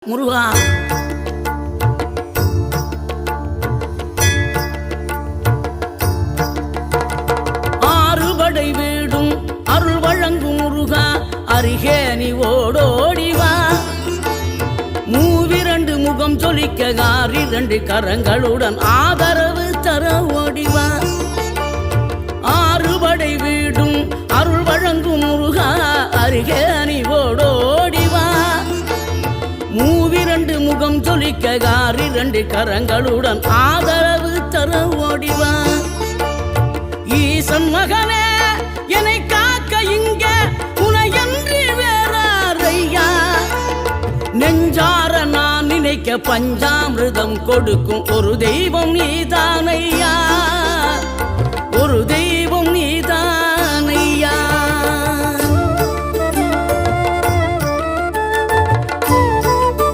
முருகா ஆறுபடை வீடும் அருள் வழங்கும் முருகா அருகே நீ ஓடோடிவா மூவிரண்டு முகம் சொலிக்க ஆறிரண்டு கரங்களுடன் ஆதரவு தர ஓடிவா ஆறுபடை வீடும் அருள் வழங்கும் முருகா அருகே நீ ஓடோடிவா மூவிரண்டு முகம் சொலிக்க ஆறிரண்டு கரங்களுடன் ஆதரவு தர ஓடிவா ஈசன் மகனே என்னை காக்க இங்க உனையன்றி வேறாரையா நெஞ்சார நான் நினைக்க பஞ்சாமிர்தம் கொடுக்கும் ஒரு தெய்வம் நீதானையா ஒரு தெய்வம்